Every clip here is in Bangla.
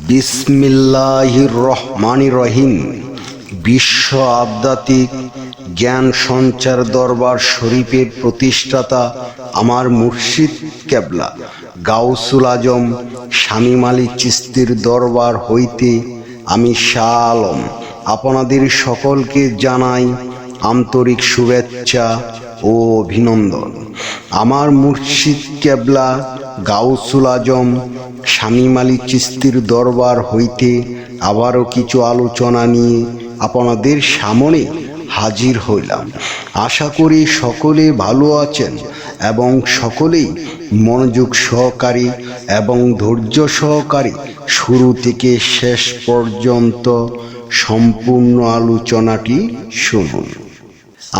বিসমিল্লাহির রহমানির রহিম। বিশ্ব আধ্যাত্মিক জ্ঞান সঞ্চার দরবার শরীফের প্রতিষ্ঠাতা আমার মুর্শিদ কেবলা গাউসুল আজম শামীম আলী চিশতির দরবার হইতে আমি শাহ আলম আপনাদের সকলকে জানাই আন্তরিক শুভেচ্ছা ও অভিনন্দন। আমার মুর্শিদ কেবলা গাউসুল আজম শামীম আলী চিশতির দরবার হইতে আবারও কিছু আলোচনা নিয়ে আপনাদের সামনে হাজির হইলাম। আশা করি সকলে ভালো আছেন এবং সকলেই মনোযোগ সহকারী এবং ধৈর্য সহকারী শুরু থেকে শেষ পর্যন্ত সম্পূর্ণ আলোচনাটি শুনুন।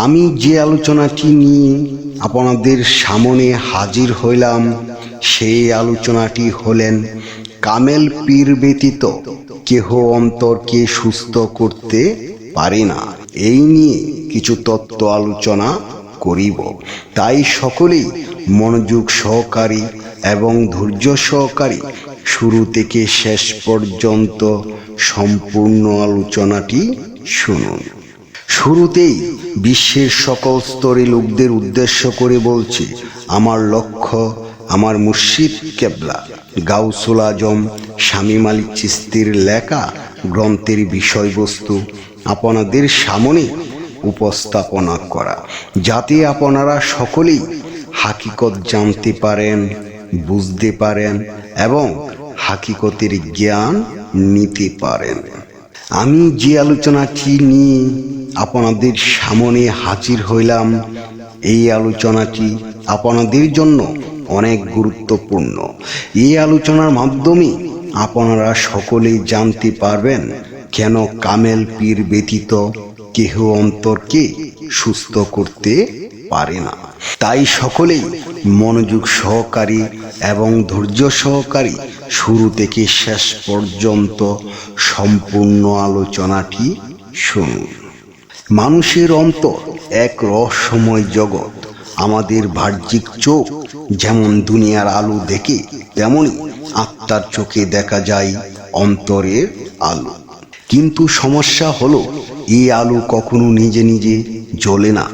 আমি যে আলোচনাটি নিয়ে আপনাদের সামনে হাজির হইলাম সেই আলোচনাটি হলেন কামেল পীর ব্যতীত কেহ অন্তরকে সুস্থ করতে পারে না। এই নিয়ে কিছু তত্ত্ব আলোচনা করিব, তাই সকলেই মনোযোগ সহকারী এবং ধৈর্য সহকারী শুরু থেকে শেষ পর্যন্ত সম্পূর্ণ আলোচনাটি শুনুন। শুরুতেই বিশ্বের সকল স্তরে লোকদের উদ্দেশ্য করে বলছি, আমার লক্ষ্য আমার মুর্শিদ কেবলা গাউসুল আজম শামীম আলী চিশতির লেখা গ্রন্থের বিষয়বস্তু আপনাদের সামনে উপস্থাপনা করা, যাতে আপনারা সকলেই হাকিকত জানতে পারেন, বুঝতে পারেন এবং হাকিকতের জ্ঞান নিতে পারেন। আমি যে আলোচনাটি নিয়ে আপনাদের সামনে হাজির হইলাম, এই আলোচনাটি আপনাদের জন্য অনেক গুরুত্বপূর্ণ। এই আলোচনার মাধ্যমে আপনারা সকলেই জানতে পারবেন কেন কামেল পীর ব্যতীত কেহ অন্তরকে সুস্থ করতে পারে না। তাই সকলেই মনোযোগ সহকারী এবং ধৈর্য সহকারী শুরু থেকে শেষ পর্যন্ত সম্পূর্ণ আলোচনাটি শুনুন। মানুষের অন্তর এক রহস্যময় জগৎ। আমাদের বাহ্যিক চোখ যেমন দুনিয়ার আলো দেখে, তেমনি আত্মার চোখে দেখা যায় অন্তরের আলো। কিন্তু সমস্যা হলো, এই আলো কখনো নিজে নিজে জ্বলে না।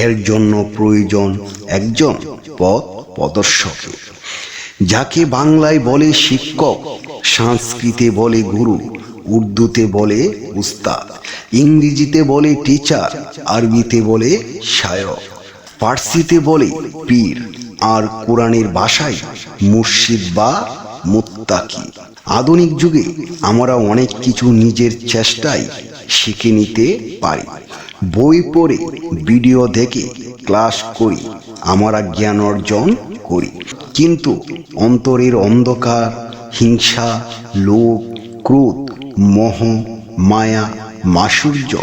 এর জন্য প্রয়োজন একজন পথ প্রদর্শকের, যাকে বাংলায় বলে শিক্ষক, সংস্কৃতে বলে গুরু, উর্দুতে বলে উস্তাদ, ইংরেজিতে বলে টিচার, আরবিতে বলে শায়খ, ফার্সিতে বলে পীর, আর কোরআনের ভাষায় মুর্শিদ বা মুত্তাকি। আধুনিক যুগে আমরা অনেক কিছু নিজের চেষ্টায় শিখে নিতে পারি। বই পড়ে, ভিডিও দেখে, ক্লাস করি, আমরা জ্ঞান অর্জন করি। কিন্তু অন্তরের অন্ধকার, হিংসা, লোভ, ক্রোধ, মোহ, মায়া, মাৎসর্য,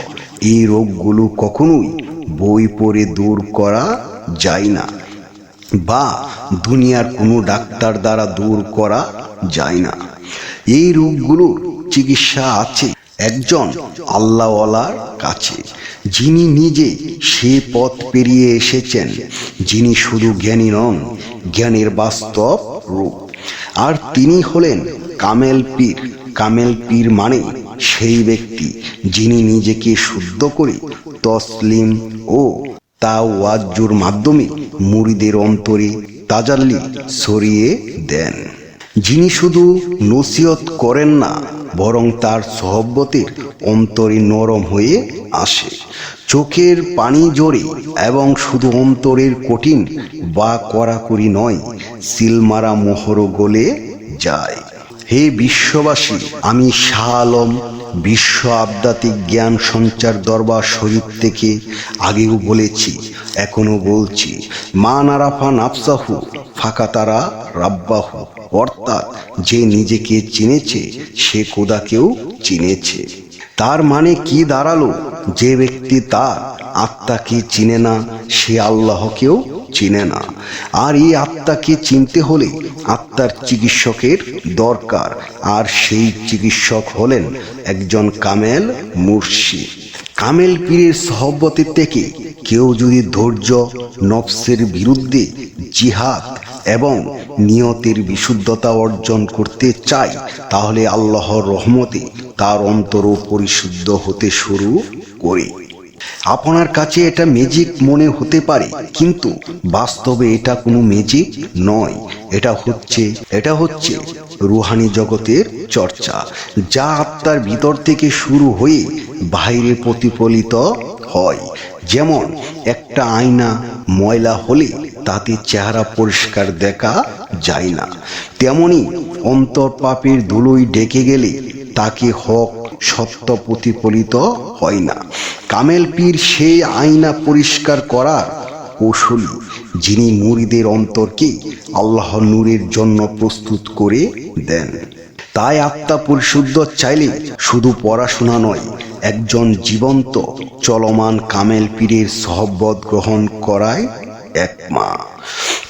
এই রোগগুলো কখনোই বই পড়ে দূর করা যায় না, বা দুনিয়ার কোনো ডাক্তার দ্বারা দূর করা যায় না। এই রোগগুলোর চিকিৎসা আছে একজন আল্লাহওয়ালার কাছে, যিনি নিজে সে পথ পেরিয়ে এসেছেন, যিনি শুধু জ্ঞানী নন, জ্ঞানের বাস্তব রূপ। আর তিনি হলেন কামেল পীর। কামেল পীর মানে সেই ব্যক্তি যিনি নিজেকে শুদ্ধ করে তসলিম ও তাওয়াজ্জুর মাধ্যমে মুরিদের অন্তরে তাজাল্লি ছড়িয়ে দেন, যিনি শুধু নসিহত করেন না, বরং তার সহবতের অন্তরে নরম হয়ে আসে, চোখের পানি জোরে এবং শুধু অন্তরের কঠিন বা কড়াকড়ি নয়, সিলমারা মোহর গলে যায়। হে বিশ্ববাসী, আমি শাহ আলম বিশ্ব আধ্যাত্মিক জ্ঞান সঞ্চার দরবার শরীফ থেকে আগেও বলেছি, এখনো বলছি, মান আরাফা নাফসাহু ফাকাতারা রাব্বাহু, অর্থাৎ যে নিজেকে চিনেছে সে খোদাকেও চিনেছে। তার মানে কি দাঁড়ালো? যে ব্যক্তি তার আত্মাকে চিনে না, সে আল্লাহকেও চিনে না। আর এই আত্মাকে চিনতে হলে আত্মার চিকিৎসকের দরকার, আর সেই চিকিৎসক হলেন একজন কামেল মুর্শিদ। কামেল পীরের সহবতের থেকে কেউ যদি ধৈর্য, নফসের বিরুদ্ধে জিহাদ এবং নিয়তের বিশুদ্ধতা অর্জন করতে চায়, তাহলে আল্লাহর রহমতে তার অন্তরও পরিশুদ্ধ হতে শুরু করে। আপনার কাছে এটা ম্যাজিক মনে হতে পারে, কিন্তু বাস্তবে এটা কোনো ম্যাজিক নয়। এটা হচ্ছে রুহানি জগতের চর্চা, যা আত্মার ভিতর থেকে শুরু হয়ে বাইরে প্রতিফলিত হয়। যেমন একটা আয়না ময়লা হলে তাতে চেহারা পরিষ্কার দেখা যায় না, তেমনি অন্তর পাপের ধুলোয় ঢেকে গেলে তাকে হক সত্য প্রতিফলিত হয় না। কামেল পীর সেই আয়না পরিষ্কার করার কৌশলী, যিনি মুরিদের অন্তরকে আল্লাহর নূরের জন্য প্রস্তুত করে দেন। তাই আত্মা পরিশুদ্ধ চাইলে শুধু পড়াশোনা নয়, একজন জীবন্ত চলমান কামেল পীরের সহবত গ্রহণ করায় একমা।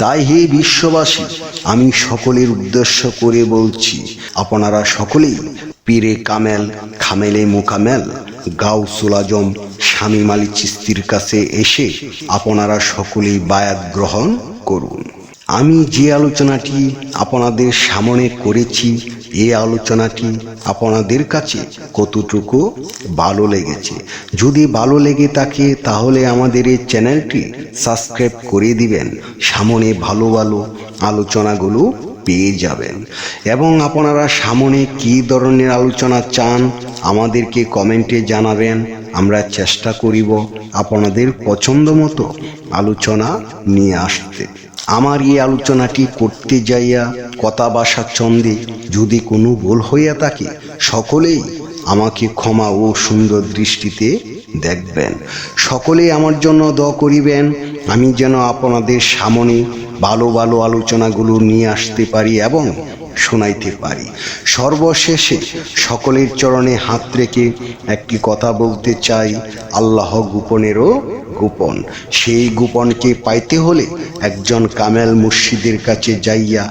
তাই হে বিশ্ববাসী, আমি সকলের উদ্দেশ্য করে বলছি, আপনারা সকলেই পীরে কামেল খামেলে মোকামেল গাউসুল আজম শামীম আলী চিশতির কাছে এসে আপনারা সকলেই বায়াত গ্রহণ করুন। আমি যে আলোচনাটি আপনাদের সামনে করেছি, এই আলোচনাটি আপনাদের কাছে কতটুকু ভালো লেগেছে? যদি ভালো লেগে থাকে তাহলে আমাদের এই চ্যানেলটি সাবস্ক্রাইব করে দিবেন। সামনে ভালো ভালো আলোচনাগুলো পেয়ে যাবেন। এবং আপনারা সামনে কী ধরনের আলোচনা চান আমাদেরকে কমেন্টে জানাবেন। আমরা চেষ্টা করিব আপনাদের পছন্দ মতো আলোচনা নিয়ে আসতে। আমার এই আলোচনাটি করতে যাইয়া কথা ভাষা ছন্দে যদি কোনো ভুল হইয়া থাকে, সকলেই আমাকে ক্ষমা ও সুন্দর দৃষ্টিতে দেখবেন। সকলেই আমার জন্য দোয়া করিবেন, আমি যেন আপনাদের সামনে ভালো ভালো আলোচনাগুলো নিয়ে আসতে পারি এবং শোনাইতে পারি। সর্বশেষে সকলের চরণে হাত রেখে একটি কথা বলতে চাই, আল্লাহ গোপনেরও গোপন। সেই গোপনকে পাইতে হলে একজন কামেল মুর্শিদের কাছে যাইয়া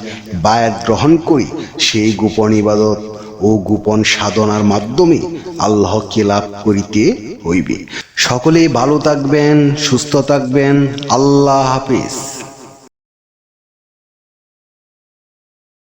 বায়াত গ্রহণ করি। সেই গোপন ইবাদত ও গোপন সাধনার মাধ্যমে আল্লাহকে লাভ করিতে হইবে। সকলেই ভালো থাকবেন, সুস্থ থাকবেন। আল্লাহ হাফেজ।